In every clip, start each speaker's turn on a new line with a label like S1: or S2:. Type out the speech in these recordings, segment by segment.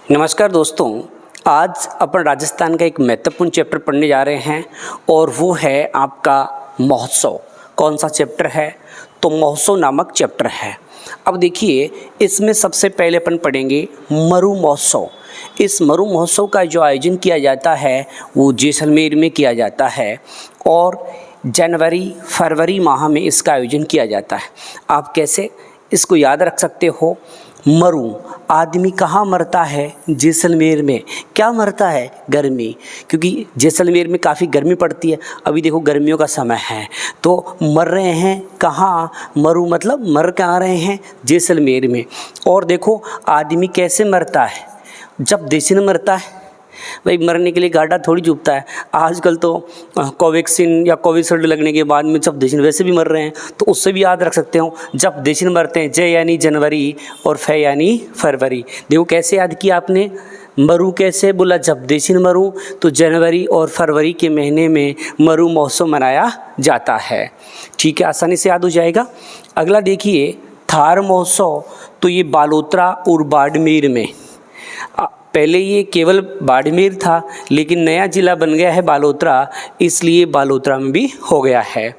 S1: नमस्कार दोस्तों, आज अपन राजस्थान का एक महत्वपूर्ण चैप्टर पढ़ने जा रहे हैं और वो है आपका महोत्सव। कौन सा चैप्टर है? तो महोत्सव नामक चैप्टर है। अब देखिए, इसमें सबसे पहले अपन पढ़ेंगे मरु महोत्सव। इस मरु महोत्सव का जो आयोजन किया जाता है वो जैसलमेर में किया जाता है और जनवरी फरवरी माह में इसका आयोजन किया जाता है। आप कैसे इसको याद रख सकते हो? मरु, आदमी कहाँ मरता है? जैसलमेर में। क्या मरता है? गर्मी, क्योंकि जैसलमेर में काफ़ी गर्मी पड़ती है। अभी देखो गर्मियों का समय है, तो मर रहे हैं कहाँ? मरु मतलब मर कहाँ रहे हैं? जैसलमेर में। और देखो आदमी कैसे मरता है? जब देसी में मरता है। भाई मरने के लिए गाढ़ा थोड़ी चुभता है। आजकल तो कोवैक्सीन या कोविशील्ड लगने के बाद में जब देशी वैसे भी मर रहे हैं, तो उससे भी याद रख सकते हो। जब देशी मरते हैं, जय यानी जनवरी और फै यानी फरवरी। देखो कैसे याद किया आपने? मरु कैसे बोला? जब देशी मरु, तो जनवरी और फरवरी के महीने में मरु महोत्सव मनाया जाता है। ठीक है, आसानी से याद हो जाएगा। अगला देखिए थार महोत्सव। तो ये बालोतरा और बाड़मेर में। पहले ये केवल बाड़मेर था, लेकिन नया ज़िला बन गया है बालोतरा, इसलिए बालोतरा में भी हो गया है।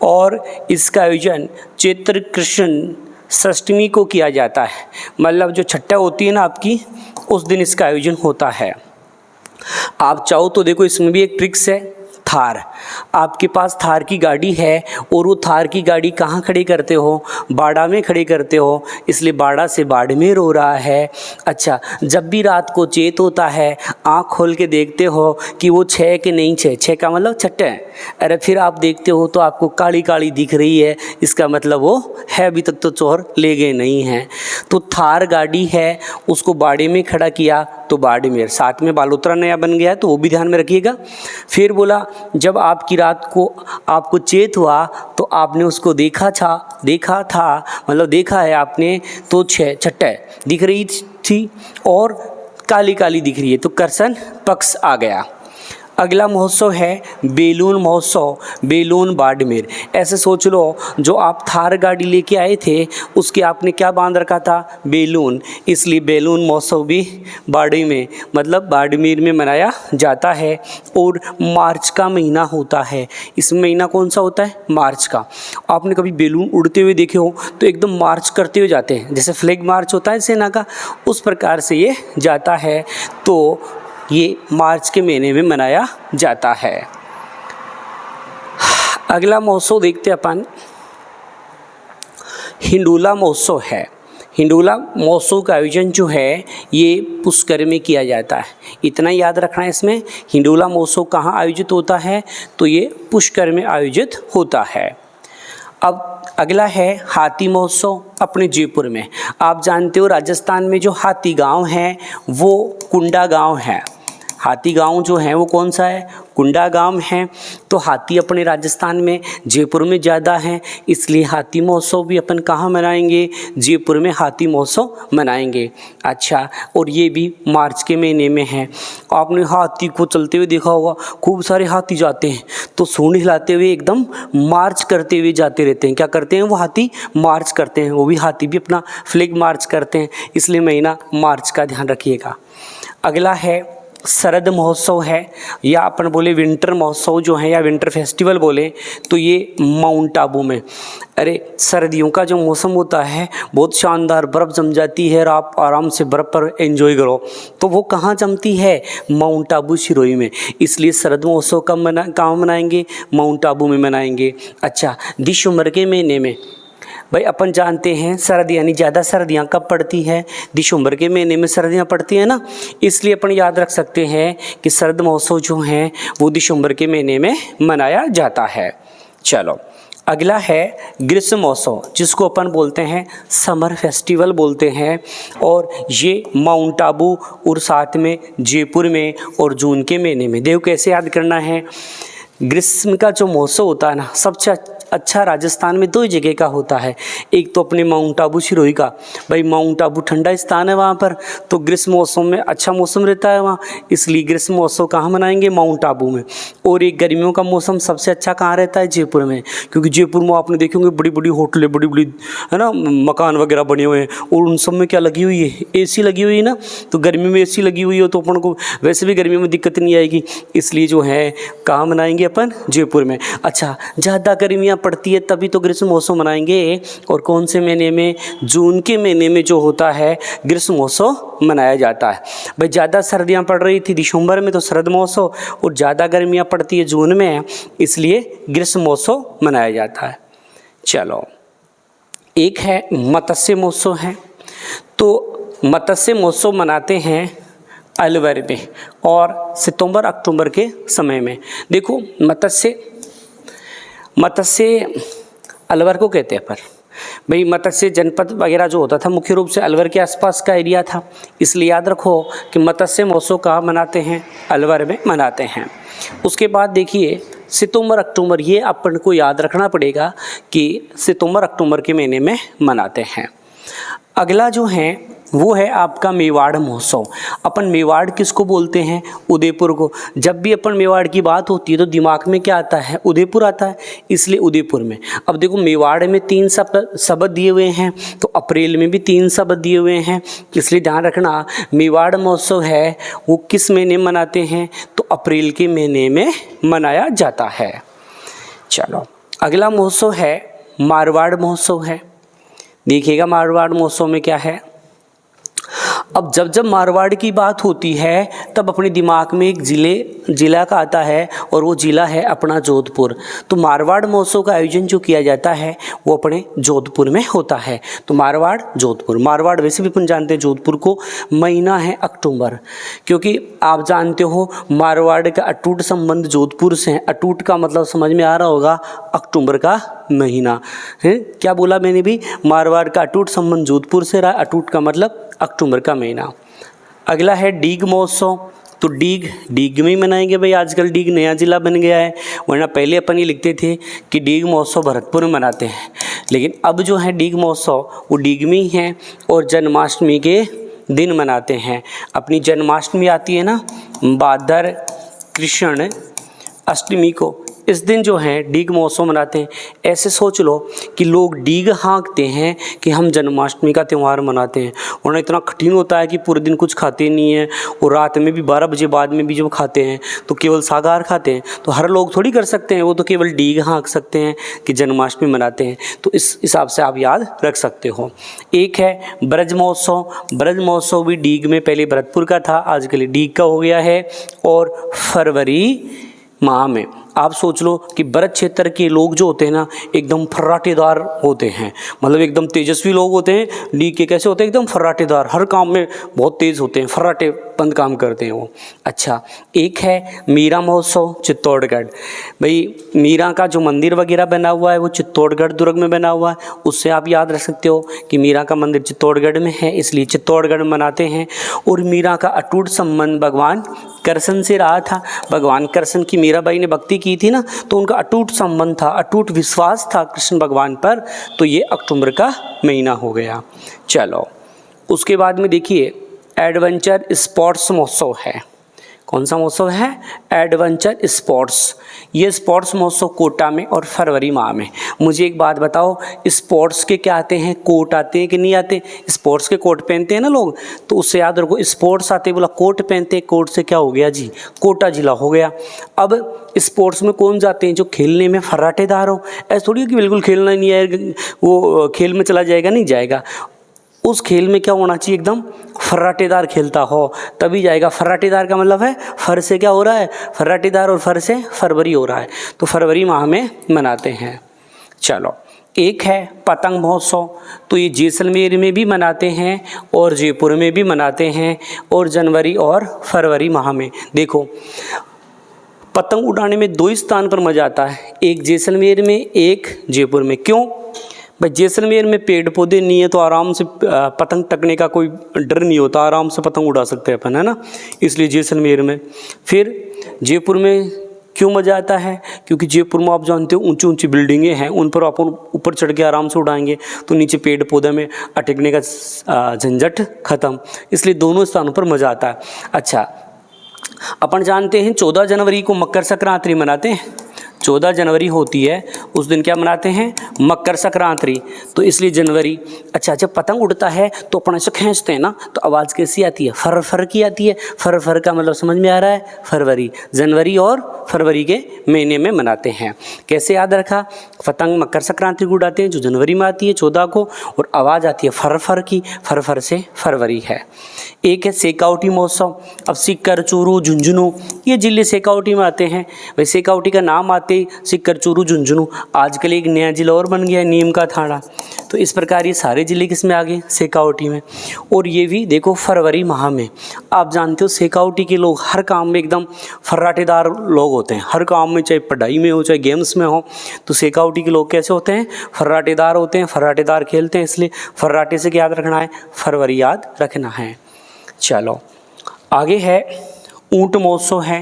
S1: और इसका आयोजन चैत्र कृष्ण षष्ठी को किया जाता है। मतलब जो छठा होती है ना आपकी, उस दिन इसका आयोजन होता है। आप चाहो तो देखो इसमें भी एक ट्रिक्स है। थार, आपके पास थार की गाड़ी है और वो थार की गाड़ी कहाँ खड़ी करते हो? बाड़ा में खड़ी करते हो, इसलिए बाड़ा से बाड़मेर हो रहा है। अच्छा, जब भी रात को चेत होता है, आँख खोल के देखते हो कि वो 6 के नहीं 6, 6 का मतलब छठे है। अरे फिर आप देखते हो तो आपको काली काली दिख रही है, इसका मतलब वो है अभी तक तो चोर ले गए नहीं हैं। तो थार गाड़ी है, उसको बाड़े में खड़ा किया तो बाड़मेर, साथ में बालोतरा नया बन गया, तो वो भी ध्यान में रखिएगा। फिर बोला जब आपकी रात को आपको चेत हुआ तो आपने उसको देखा था मतलब देखा है आपने, तो छठे दिख रही थी और काली काली दिख रही है, तो कर्षण पक्ष आ गया। अगला महोत्सव है बैलून महोत्सव, बैलून बाड़मेर। ऐसे सोच लो, जो आप थार गाड़ी लेके आए थे उसके आपने क्या बांध रखा था? बैलून, इसलिए बैलून महोत्सव भी बाड़ी में मतलब बाड़मेर में मनाया जाता है। और मार्च का महीना होता है। इस महीना कौन सा होता है? मार्च का। आपने कभी बैलून उड़ते हुए देखे हो तो एकदम मार्च करते हुए जाते हैं, जैसे फ्लैग मार्च होता है सेना का, उस प्रकार से ये जाता है। तो ये मार्च के महीने में मनाया जाता है। अगला महोत्सव देखते हैं अपन, हिंडोला महोत्सव है। हिंडोला महोत्सव का आयोजन जो है ये पुष्कर में किया जाता है। इतना याद रखना है इसमें। हिंडोला महोत्सव कहाँ आयोजित होता है? तो ये पुष्कर में आयोजित होता है। अब अगला है हाथी महोत्सव, अपने जयपुर में। आप जानते हो राजस्थान में जो हाथी गांव है वो कुंडा गांव है। हाथी गांव जो है वो कौन सा है? कुंडा गांव है। तो हाथी अपने राजस्थान में जयपुर में ज़्यादा हैं, इसलिए हाथी महोत्सव भी अपन कहाँ मनाएंगे? जयपुर में हाथी महोत्सव मनाएंगे। अच्छा, और ये भी मार्च के महीने में है। आपने हाथी को चलते हुए देखा होगा, खूब सारे हाथी जाते हैं तो सूंड हिलाते हुए एकदम मार्च करते हुए जाते रहते हैं। क्या करते हैं वो हाथी? मार्च करते हैं। वो भी हाथी भी अपना फ्लैग मार्च करते हैं, इसलिए महीना मार्च का ध्यान रखिएगा। अगला है शरद महोत्सव है, या अपन बोले विंटर महोत्सव जो है, या विंटर फेस्टिवल बोले, तो ये माउंट आबू में। अरे सर्दियों का जो मौसम होता है बहुत शानदार, बर्फ़ जम जाती है और आप आराम से बर्फ़ पर एंजॉय करो, तो वो कहाँ जमती है? माउंट आबू सिरोही में। इसलिए शरद महोत्सव कहाँ मनाएंगे? माउंट आबू में मनाएंगे। अच्छा, दिसंबर के महीने में भाई अपन जानते हैं सर्द यानी ज़्यादा सर्दियाँ कब पड़ती है? दिसंबर के महीने में सर्दियाँ पड़ती हैं ना, इसलिए अपन याद रख सकते हैं कि शरद महोत्सव जो हैं वो दिसंबर के महीने में मनाया जाता है। चलो, अगला है ग्रीष्म महोत्सव, जिसको अपन बोलते हैं समर फेस्टिवल बोलते हैं। और ये माउंट आबू और साथ में जयपुर में और जून के महीने में। देखो कैसे याद करना है। ग्रीष्म का जो महोत्सव होता है ना, सबसे अच्छा राजस्थान में 2 जगह का होता है। एक तो अपने माउंट आबू सिरोही का, भाई माउंट आबू ठंडा स्थान है वहाँ पर, तो ग्रीष्म मौसम में अच्छा मौसम रहता है वहाँ, इसलिए ग्रीष्म महोत्सव कहाँ मनाएंगे, माउंट आबू में। और एक गर्मियों का मौसम सबसे अच्छा कहाँ रहता है, जयपुर में, क्योंकि जयपुर में आपने देखेंगे बड़ी बड़ी होटलें, बड़ी बड़ी है ना मकान वगैरह बने हुए हैं, और उन सब में क्या लगी हुई है, एसी लगी हुई है ना। तो गर्मी में एसी लगी हुई हो तो अपन को वैसे भी गर्मियों में दिक्कत नहीं आएगी, इसलिए जो है कहाँ मनाएंगे अपन, जयपुर में। अच्छा, ज़्यादा गर्मियाँ पड़ती है तभी तो ग्रीष्म महोत्सव मनाएंगे, और कौन से महीने में, जून के महीने में जो होता है ग्रीष्म महोत्सव मनाया जाता है। भाई ज़्यादा सर्दियाँ पड़ रही थी दिसंबर में तो शरद महोत्सव, और ज़्यादा गर्मियाँ पड़ती है जून में, इसलिए ग्रीष्म महोत्सव मनाया जाता है। चलो, एक है मत्स्य महोत्सव है, तो मत्स्य महोत्सव मनाते हैं अलवर में और सितंबर अक्टूबर के समय में। देखो मत्स्य अलवर को कहते हैं, पर भाई मत्स्य जनपद वगैरह जो होता था मुख्य रूप से अलवर के आसपास का एरिया था, इसलिए याद रखो कि मत्स्य महोत्सव कहाँ मनाते हैं, अलवर में मनाते हैं। उसके बाद देखिए सितंबर अक्टूबर, ये अपन को याद रखना पड़ेगा कि सितंबर अक्टूबर के महीने में मनाते हैं। अगला जो है वो है आपका मेवाड़ महोत्सव। अपन मेवाड़ किसको बोलते हैं, उदयपुर को। जब भी अपन मेवाड़ की बात होती है तो दिमाग में क्या आता है, उदयपुर आता है, इसलिए उदयपुर में। अब देखो मेवाड़ में 3 शब्द दिए हुए हैं, तो अप्रैल में भी 3 शब्द दिए हुए हैं, इसलिए ध्यान रखना मेवाड़ महोत्सव है वो किस महीने में मनाते हैं, तो अप्रैल के महीने में मनाया जाता है। चलो, अगला महोत्सव है मारवाड़ महोत्सव है। देखिएगा मारवाड़ महोत्सव में क्या है। अब जब मारवाड़ की बात होती है तब अपने दिमाग में एक जिला का आता है, और वो जिला है अपना जोधपुर। तो मारवाड़ महोत्सव का आयोजन जो किया जाता है वो अपने जोधपुर में होता है। तो मारवाड़ जोधपुर, मारवाड़ वैसे भी अपन जानते हैं जोधपुर को, महीना है अक्टूबर, क्योंकि आप जानते हो मारवाड़ का अटूट संबंध जोधपुर से है। अटूट का मतलब समझ में आ रहा होगा, अक्टूबर का महीना है। क्या बोला मैंने भी, मारवाड़ का अटूट संबंध जोधपुर से रहा, अटूट का मतलब अक्टूबर का महीना। अगला है डीग महोत्सव। तो डीग में ही मनाएंगे भाई, आजकल डीग नया जिला बन गया है, वरना पहले अपन ये लिखते थे कि डीग महोत्सव भरतपुर में मनाते हैं, लेकिन अब जो है डीग महोत्सव वो डीग में ही है, और जन्माष्टमी के दिन मनाते हैं। अपनी जन्माष्टमी आती है ना भाद्र कृष्ण अष्टमी को, इस दिन जो है डीग महोत्सव मनाते हैं। ऐसे सोच लो कि लोग डीग हाँकते हैं कि हम जन्माष्टमी का त्यौहार मनाते हैं, वरना इतना कठिन होता है कि पूरे दिन कुछ खाते नहीं हैं, और रात में भी 12 बजे बाद में भी जब खाते हैं तो केवल शाकाहार खाते हैं। तो हर लोग थोड़ी कर सकते हैं, वो तो केवल डीग हाँक सकते हैं कि जन्माष्टमी मनाते हैं। तो इस हिसाब से आप याद रख सकते हो। एक है ब्रज महोत्सव। ब्रज महोत्सव भी डीग में, पहले भरतपुर का था, आजकल डीग का हो गया है, और फरवरी माह में। आप सोच लो कि ब्रज क्षेत्र के लोग जो होते हैं ना एकदम फर्राटेदार होते हैं, मतलब एकदम तेजस्वी लोग होते हैं। डीग के कैसे होते हैं, एकदम फर्राटेदार, हर काम में बहुत तेज होते हैं, फर्राटेपंत काम करते हैं वो। अच्छा, एक है मीरा महोत्सव चित्तौड़गढ़। भाई मीरा का जो मंदिर वगैरह बना हुआ है वो चित्तौड़गढ़ दुर्ग में बना हुआ है, उससे आप याद रख सकते हो कि मीरा का मंदिर चित्तौड़गढ़ में है, इसलिए चित्तौड़गढ़ मनाते हैं। और मीरा का अटूट संबंध भगवान कृष्ण से रहा था। भगवान कृष्ण की मीराबाई ने भक्ति की थी ना, तो उनका अटूट संबंध था, अटूट विश्वास था कृष्ण भगवान पर, तो ये अक्टूबर का महीना हो गया। चलो, उसके बाद में देखिए एडवेंचर स्पोर्ट्स महोत्सव है। कौन सा महोत्सव है, एडवेंचर स्पोर्ट्स। ये स्पोर्ट्स महोत्सव कोटा में और फरवरी माह में। मुझे एक बात बताओ, स्पोर्ट्स के क्या आते हैं, कोट आते हैं कि नहीं आते? स्पोर्ट्स के कोट पहनते हैं ना लोग, तो उससे याद रखो स्पोर्ट्स आते बोला कोट पहनते हैं, कोट से क्या हो गया जी, कोटा जिला हो गया। अब स्पोर्ट्स में कौन जाते हैं, जो खेलने में फर्राटेदार हो। ऐसा थोड़ी कि बिल्कुल खेलना ही नहीं है, वो खेल में चला जाएगा, नहीं जाएगा। उस खेल में क्या होना चाहिए, एकदम फर्राटेदार खेलता हो तभी जाएगा। फर्राटेदार का मतलब है फर से क्या हो रहा है, फर्राटेदार, और फर से फरवरी हो रहा है, तो फरवरी माह में मनाते हैं। चलो, एक है पतंग महोत्सव। तो ये जैसलमेर में भी मनाते हैं और जयपुर में भी मनाते हैं, और जनवरी और फरवरी माह में। देखो पतंग उड़ाने में 2 स्थान पर मज़ा आता है, एक जैसलमेर में, एक जयपुर में। क्यों भाई, जैसलमेर में पेड़ पौधे नहीं है तो आराम से पतंग टकने का कोई डर नहीं होता, आराम से पतंग उड़ा सकते हैं अपन, है ना, इसलिए जैसलमेर में। फिर जयपुर में क्यों मज़ा आता है? क्योंकि जयपुर में आप जानते हो ऊंची ऊंची बिल्डिंगें हैं, उन पर अपन ऊपर चढ़ के आराम से उड़ाएंगे तो नीचे पेड़ पौधे में अटकने का झंझट खत्म, इसलिए दोनों स्थानों पर मज़ा आता है। अच्छा, अपन जानते हैं 14 जनवरी को मकर संक्रांति मनाते हैं। 14 जनवरी होती है, उस दिन क्या मनाते हैं? मकर संक्रांति। तो इसलिए जनवरी। अच्छा, जब पतंग उड़ता है तो अपन ऐसे खींचते हैं ना, तो आवाज़ कैसी आती है? फर फर की आती है। फर फर का मतलब समझ में आ रहा है? फरवरी। जनवरी और फरवरी के महीने में मनाते हैं। कैसे याद रखा? पतंग मकर संक्रांति को उड़ाते हैं जो जनवरी में आती है 14 को, और आवाज़ आती है फर फर की। फर फर से फरवरी है। एक है सेकावटी महोत्सव। अब सीकर, चूरू, झुंझुनू ये जिले सेकावटी में आते हैं। वैसे सेकावटी का नाम आते सीकर, चूरू, झुंझुनू। आजकल एक नया जिला और बन गया है, नीम का थाना। तो इस प्रकार ये सारे जिले किसमें आ गए? सेकावटी में। और ये भी देखो फरवरी माह में। आप जानते हो सेकावटी के लोग हर काम में एकदम फर्राटेदार लोग होते हैं। हर काम में, चाहे पढ़ाई में हो चाहे गेम्स में हो, तो सेकावटी के लोग कैसे होते हैं? फर्राटेदार होते हैं, फर्राटेदार खेलते हैं। इसलिए फर्राटे से क्या याद रखना है? फरवरी याद रखना है। चलो आगे है ऊंट महोत्सव है।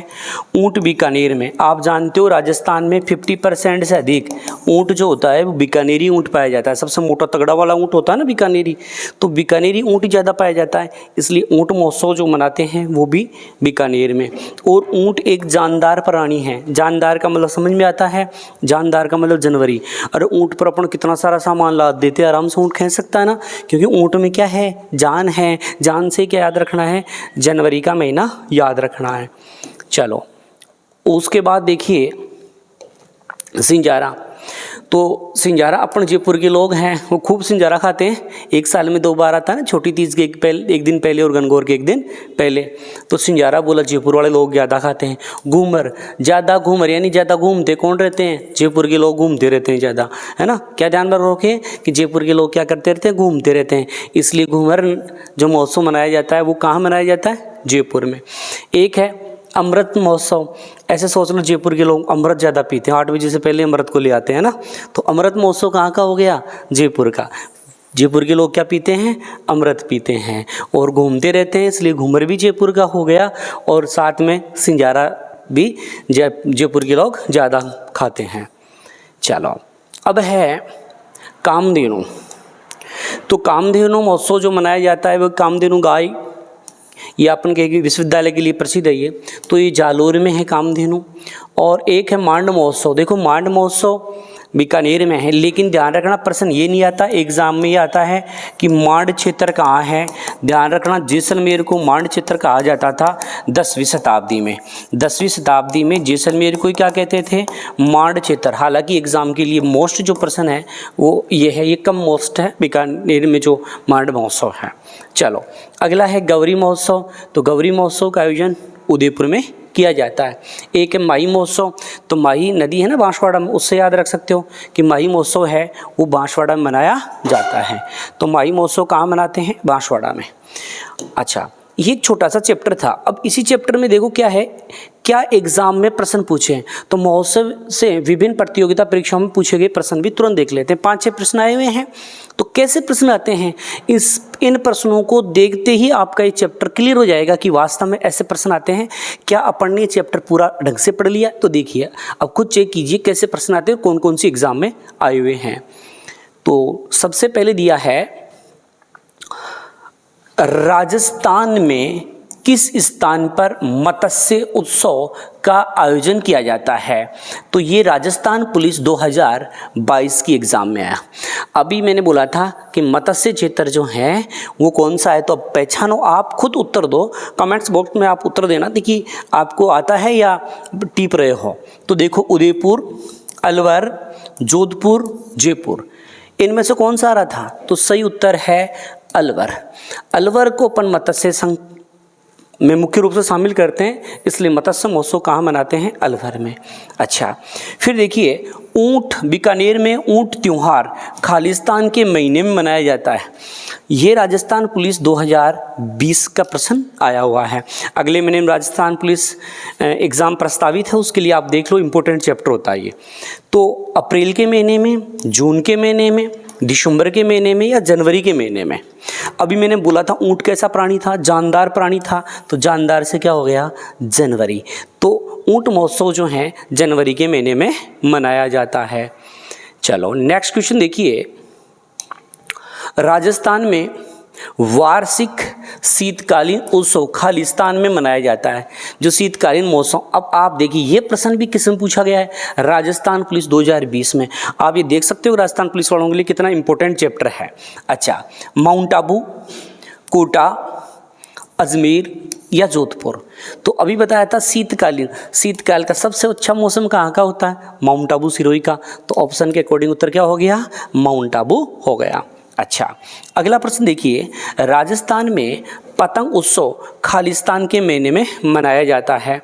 S1: ऊंट बीकानेर में। आप जानते हो राजस्थान में 50% से अधिक ऊंट जो होता है वो बीकानेरी ऊंट पाया जाता है। सबसे मोटा तगड़ा वाला ऊंट होता है ना बीकानेरी, तो बीकानेरी ऊंट ज़्यादा पाया जाता है। इसलिए ऊंट महोत्सव जो मनाते हैं वो भी बीकानेर में। और ऊंट एक जानदार प्राणी है। जानदार का मतलब समझ में आता है? जानदार का मतलब जनवरी। अरे ऊंट पर अपन कितना सारा सामान लाद देते हैं, आराम से ऊंट खींच सकता है ना, क्योंकि ऊंट में क्या है? जान है। जान से क्या याद रखना है? जनवरी का महीना याद रखना है। चलो उसके बाद देखिए सिंजारा। तो सिंजारा अपन जयपुर के लोग हैं वो खूब सिंजारा खाते हैं। एक साल में 2 बार आता है ना, छोटी तीज के एक दिन पहले और गणगौर के एक दिन पहले। तो सिंजारा बोला जयपुर वाले लोग ज़्यादा खाते हैं। घूमर, ज़्यादा घूमर यानी ज़्यादा घूमते कौन रहते हैं? जयपुर के लोग घूमते रहते हैं ज़्यादा, है ना। क्या ध्यान में रखें कि जयपुर के लोग क्या करते रहते हैं? घूमते रहते हैं। इसलिए घूमर जो महोत्सव मनाया जाता है वो कहाँ मनाया जाता है? जयपुर में। एक है अमृत महोत्सव। ऐसे सोच लो जयपुर के लोग अमृत ज़्यादा पीते हैं, 8 बजे से पहले अमृत को ले आते हैं ना। तो अमृत महोत्सव कहाँ का हो गया? जयपुर का। जयपुर के लोग क्या पीते हैं? अमृत पीते हैं और घूमते रहते हैं, इसलिए घूमर भी जयपुर का हो गया। और साथ में सिंजारा भी जयपुर के लोग ज़्यादा खाते हैं। चलो अब है कामधेनु। तो कामधेनु महोत्सव जो मनाया जाता है वो कामधेनु गाय, ये अपन के विश्वविद्यालय के लिए प्रसिद्ध है। ये तो ये जालोर में है कामधेनु। और एक है मांड महोत्सव। देखो मांड महोत्सव बीकानेर में है, लेकिन ध्यान रखना प्रश्न ये नहीं आता, एग्जाम में ये आता है कि मांड क्षेत्र कहाँ है। ध्यान रखना जैसलमेर को मांड क्षेत्र कहा जाता था 10वीं शताब्दी में। 10वीं शताब्दी में जैसलमेर को क्या कहते थे? मांड क्षेत्र। हालांकि एग्जाम के लिए मोस्ट जो प्रश्न है वो ये है, ये कम मोस्ट है बीकानेर में जो मांड महोत्सव है। चलो अगला है गौरी महोत्सव। तो गौरी महोत्सव का आयोजन उदयपुर में किया जाता है। एक है माही महोत्सव। तो माही नदी है ना बांसवाड़ा में, उससे याद रख सकते हो कि माही महोत्सव है वो बांसवाड़ा में मनाया जाता है। तो माही महोत्सव कहाँ मनाते हैं? बांसवाड़ा में। अच्छा, ये एक छोटा सा चैप्टर था। अब इसी चैप्टर में देखो क्या है, क्या एग्जाम में प्रश्न पूछे हैं। तो महोत्सव से विभिन्न प्रतियोगिता परीक्षाओं में पूछे गए प्रश्न भी तुरंत देख लेते हैं। 5-6 प्रश्न आए हुए हैं। तो कैसे प्रश्न आते हैं, इन प्रश्नों को देखते ही आपका ये चैप्टर क्लियर हो जाएगा कि वास्तव में ऐसे प्रश्न आते हैं। क्या अपन ने चैप्टर पूरा ढंग से पढ़ लिया? तो देखिए अब खुद चेक कीजिए कैसे प्रश्न आते हैं, कौन कौन सी एग्जाम में आए हुए हैं। तो सबसे पहले दिया है राजस्थान में किस स्थान पर मत्स्य उत्सव का आयोजन किया जाता है। तो ये राजस्थान पुलिस 2022 की एग्ज़ाम में आया। अभी मैंने बोला था कि मत्स्य क्षेत्र जो है वो कौन सा है, तो अब पहचानो, आप खुद उत्तर दो, कमेंट्स बॉक्स में आप उत्तर देना कि आपको आता है या टिप रहे हो। तो देखो उदयपुर, अलवर, जोधपुर, जयपुर, इनमें से कौन सा आ रहा था? तो सही उत्तर है अलवर। अलवर को अपन मत्स्य संघ में मुख्य रूप से शामिल करते हैं, इसलिए मत्स्य महोत्सव कहाँ मनाते हैं? अलवर में। अच्छा, फिर देखिए ऊंट, बीकानेर में ऊंट त्योहार खालिस्तान के महीने में मनाया जाता है। ये राजस्थान पुलिस 2020 का प्रश्न आया हुआ है। अगले महीने में राजस्थान पुलिस एग्ज़ाम प्रस्तावित है, उसके लिए आप देख लो, इम्पोर्टेंट चैप्टर होता है ये। तो अप्रैल के महीने में, जून के महीने में दिसंबर के महीने में या जनवरी के महीने में? अभी मैंने बोला था ऊंट कैसा प्राणी था, जानदार प्राणी था, तो जानदार से क्या हो गया जनवरी। तो ऊंट महोत्सव जो है जनवरी के महीने में मनाया जाता है। चलो नेक्स्ट क्वेश्चन देखिए, राजस्थान में वार्षिक शीतकालीन उत्सव खालिस्तान में मनाया जाता है। जो शीतकालीन मौसम, अब आप देखिए ये प्रश्न भी किस में पूछा गया है, राजस्थान पुलिस 2020 में। आप ये देख सकते हो राजस्थान पुलिस वालों के लिए कितना इंपॉर्टेंट चैप्टर है। अच्छा, माउंट आबू, कोटा, अजमेर या जोधपुर? तो अभी बताया था शीतकाल का सबसे अच्छा मौसम कहाँ का होता है? माउंट आबू सिरोही का। तो ऑप्शन के अकॉर्डिंग उत्तर क्या हो गया? माउंट आबू हो गया। अच्छा, अगला प्रश्न देखिए, राजस्थान में पतंग उत्सव खालिस्तान के महीने में मनाया जाता है।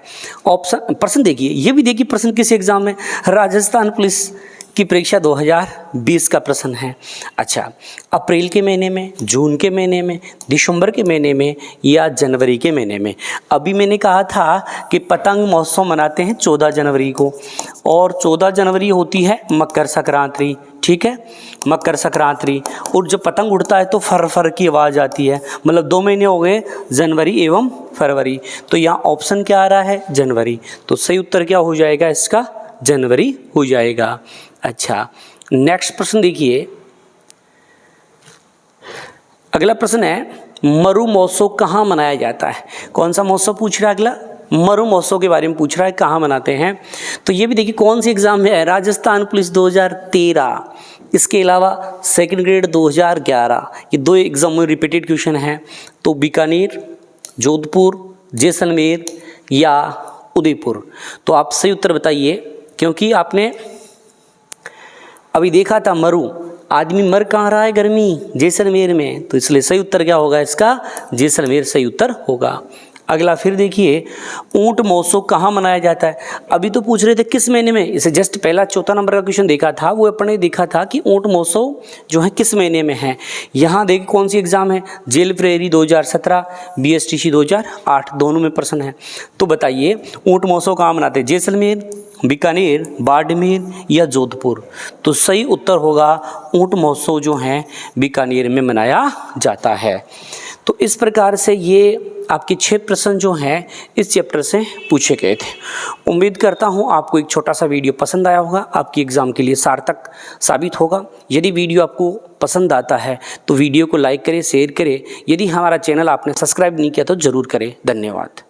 S1: ऑप्शन प्रश्न देखिए, ये भी देखिए प्रश्न किस एग्जाम में, राजस्थान पुलिस की परीक्षा 2020 का प्रश्न है। अच्छा, अप्रैल के महीने में, जून के महीने में, दिसंबर के महीने में या जनवरी के महीने में? अभी मैंने कहा था कि पतंग महोत्सव मनाते हैं 14 जनवरी को, और 14 जनवरी होती है मकर संक्रांति। ठीक है, मकर संक्रांति, और जब पतंग उड़ता है तो फर फर की आवाज़ आती है। मतलब 2 महीने हो गए, जनवरी एवं फरवरी। तो यहाँ ऑप्शन क्या आ रहा है? जनवरी। तो सही उत्तर क्या हो जाएगा इसका? जनवरी हो जाएगा। अच्छा, नेक्स्ट प्रश्न देखिए, अगला प्रश्न है, मरु महोत्सव कहाँ मनाया जाता है? कौन सा महोत्सव पूछ रहा है अगला? मरु महोत्सव के बारे में पूछ रहा है, कहाँ मनाते हैं? तो ये भी देखिए कौन सी एग्जाम में है, राजस्थान पुलिस 2013, इसके अलावा सेकंड ग्रेड 2011, ये 2 एग्जाम में रिपीटेड क्वेश्चन है। तो बीकानेर, जोधपुर, जैसलमेर या उदयपुर? तो आप सही उत्तर बताइए, क्योंकि आपने अभी देखा था मरु, आदमी मर कहाँ रहा है गर्मी? जैसलमेर में। तो इसलिए सही उत्तर क्या होगा इसका? जैसलमेर सही उत्तर होगा। अगला फिर देखिए, ऊंट महोत्सव कहाँ मनाया जाता है? अभी तो पूछ रहे थे किस महीने में, इसे जस्ट पहला 4था नंबर का क्वेश्चन देखा था, वो अपने देखा था कि ऊंट महोत्सव जो है किस महीने में है। यहाँ देखिए कौन सी एग्जाम है, जेल प्रेरी 2017, BSTC 2008, दोनों में प्रश्न है। तो बताइए ऊंट महोत्सव कहाँ मनाते हैं? जैसलमेर, बीकानेर, बाड़मेर या जोधपुर? तो सही उत्तर होगा ऊंट महोत्सव जो है बीकानेर में मनाया जाता है। तो इस प्रकार से ये आपके 6 प्रश्न जो हैं इस चैप्टर से पूछे गए थे। उम्मीद करता हूँ आपको एक छोटा सा वीडियो पसंद आया होगा, आपकी एग्ज़ाम के लिए सार्थक साबित होगा। यदि वीडियो आपको पसंद आता है तो वीडियो को लाइक करें, शेयर करें। यदि हमारा चैनल आपने सब्सक्राइब नहीं किया तो ज़रूर करें। धन्यवाद।